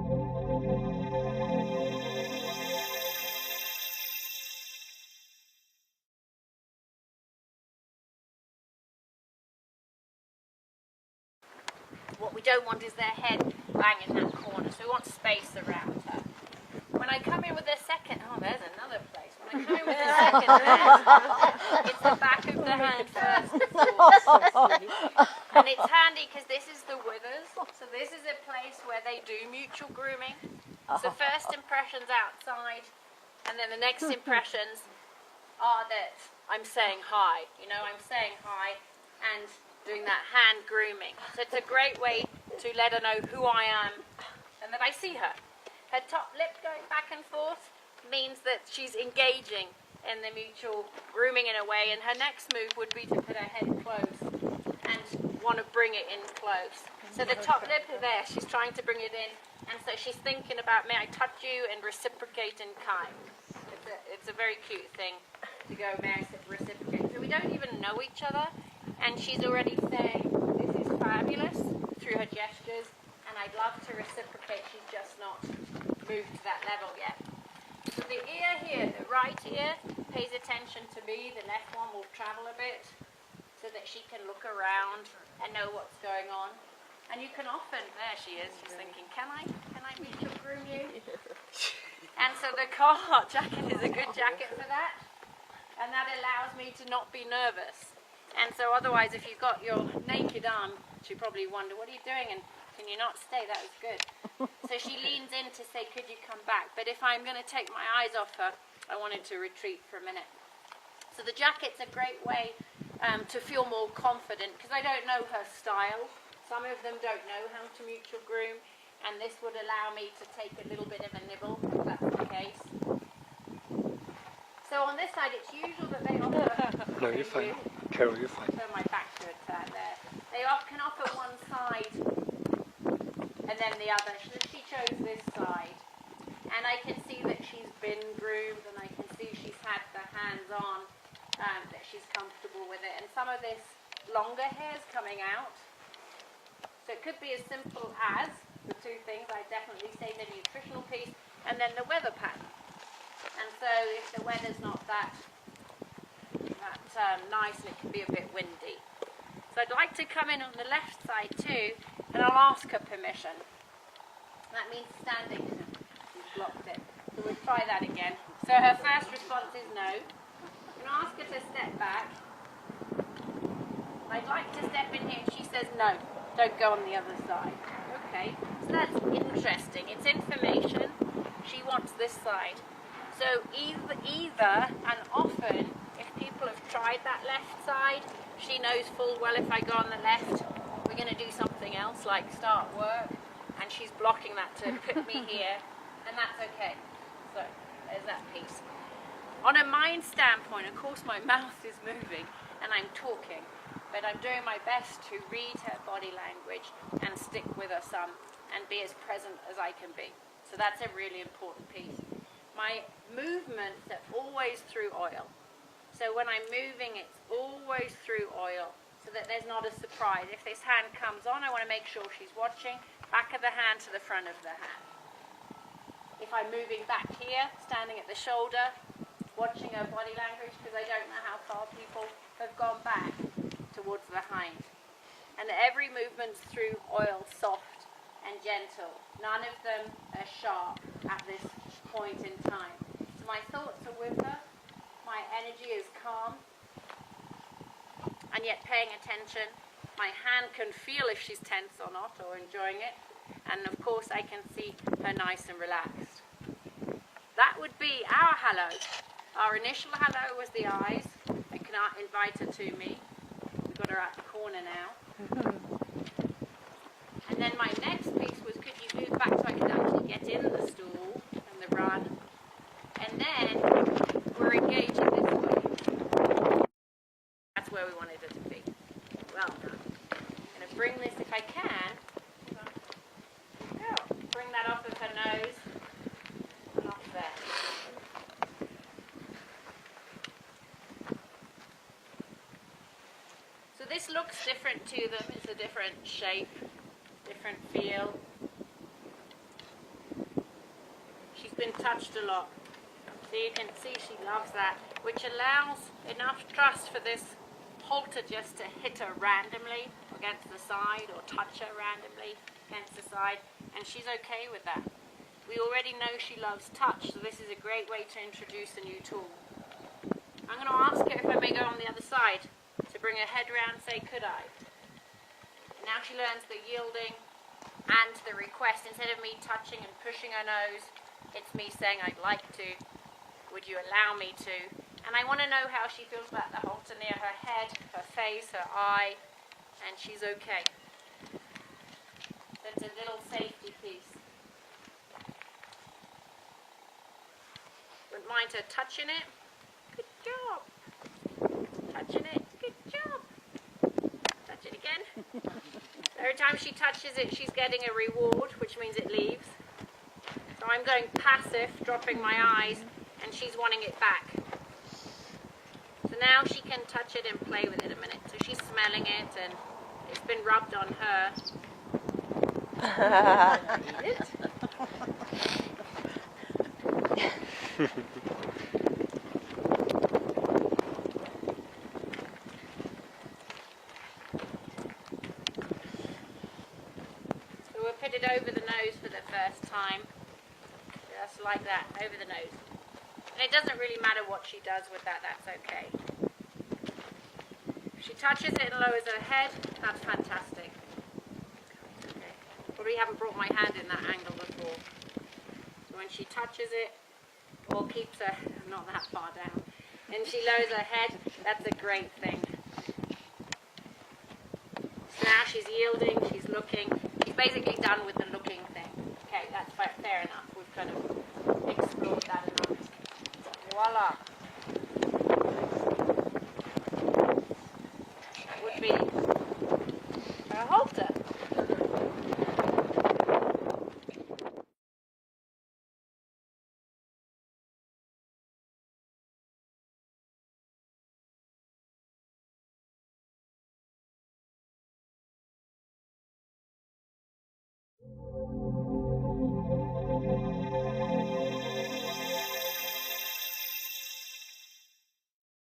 What we don't want is their head bang in that corner, so we want space around her. When I come in with the second, oh, there's another place. When I come in with the second hand, it's the back of the hand first before. And it's handy because this is the withers, so this is a place where they do mutual grooming. So first impressions outside, and then the next impressions are that I'm saying hi. You know, I'm saying hi and doing that hand grooming. So it's a great way to let her know who I am and that I see her. Her top lip going back and forth means that she's engaging in the mutual grooming in a way, and her next move would be to put her head close and want to bring it in close. So the top lip is there, she's trying to bring it in, and so she's thinking about, may I touch you, and reciprocate in kind. It's a very cute thing to go, may I reciprocate. So we don't even know each other, and she's already saying, this is fabulous, through her gestures, and I'd love to reciprocate. She's just not moved to that level yet. So the ear here, the right ear, pays attention to me, the left one will travel a bit, so that she can look around and know what's going on. And you can often, there she is, she's thinking, can I mutual groom you? And so the Carhartt jacket is a good jacket for that, and that allows me to not be nervous. And so otherwise, if you've got your naked arm, she'll probably wonder, what are you doing? And can you not stay? That was good. So she leans in to say, could you come back? But if I'm going to take my eyes off her, I wanted to retreat for a minute. So the jacket's a great way to feel more confident, because I don't know her style. Some of them don't know how to mutual groom, and this would allow me to take a little bit of a nibble, if that's the case. So on this side, it's usual that they offer... No, you're fine. Carol, you're fine. Turn my back to it there. They can offer one side and then the other. She chose this side. And I can see that she's been groomed, and I can see she's had the hands on, that she's comfortable with it. And some of this longer hair's coming out. So it could be as simple as the two things. I definitely say the nutritional piece and then the weather pattern. And so if the weather's not that nice, and it can be a bit windy. So I'd like to come in on the left side too, and I'll ask her permission. That means standing. She's blocked it. So we'll try that again. So her first response is no. I'm going to ask her to step back. I'd like to step in here, and she says no, don't go on the other side. Okay, so that's interesting. It's information. She wants this side. So either, and often, if people have tried that left side, she knows full well if I go on the left, we're going to do something else, like start work, and she's blocking that to put me here, and that's okay. So there's that piece. On a mind standpoint, of course, my mouth is moving, and I'm talking, but I'm doing my best to read her body language and stick with her some, and be as present as I can be. So that's a really important piece. My movements are always through oil. So when I'm moving, it's always through oil, so that there's not a surprise. If this hand comes on, I want to make sure she's watching. Back of the hand to the front of the hand. If I'm moving back here, standing at the shoulder, watching her body language, because I don't know how far people have gone back towards the hind. And every movement's through oil, soft and gentle. None of them are sharp at this point in time. So my thoughts are with her. My energy is calm, and yet paying attention. My hand can feel if she's tense or not, or enjoying it. And of course I can see her nice and relaxed. That would be our hello. Our initial hello was the eyes. I cannot invite her to me. We've got her at the corner now. And then my next piece was, could you move back so I could actually get in the stool and the run. And then we're engaging this way. That's where we wanted it to be. Well done. I'm going to bring this, if I can, bring that off of her nose and off there. So this looks different to them. It's a different shape, different feel. been touched a lot. So you can see she loves that, which allows enough trust for this halter just to hit her randomly against the side or touch her randomly against the side, and she's okay with that. We already know she loves touch, so this is a great way to introduce a new tool. I'm going to ask her if I may go on the other side to bring her head round, say, could I? Now she learns the yielding and the request. Instead of me touching and pushing her nose, it's me saying, I'd like to. Would you allow me to? And I want to know how she feels about the halter near her head, her face, her eye, and she's okay. So it's a little safety piece. Wouldn't mind her touching it. Good job. Touching it. Good job. Touch it again. Every time she touches it, she's getting a reward, which means it leaves. So I'm going passive, dropping my eyes, and she's wanting it back. So now she can touch it and play with it a minute. So she's smelling it, and it's been rubbed on her. So we'll put it over the nose for the first time. Just like that, over the nose. And it doesn't really matter what she does with that, that's okay. If she touches it and lowers her head, that's fantastic. Okay. Probably haven't brought my hand in that angle before. So when she touches it, or keeps her not that far down, and she lowers her head, that's a great thing. So now she's yielding, she's looking, she's basically done with the looking thing. Okay, that's fair enough. We've kind of explored that enough. Voila. Would be a halter.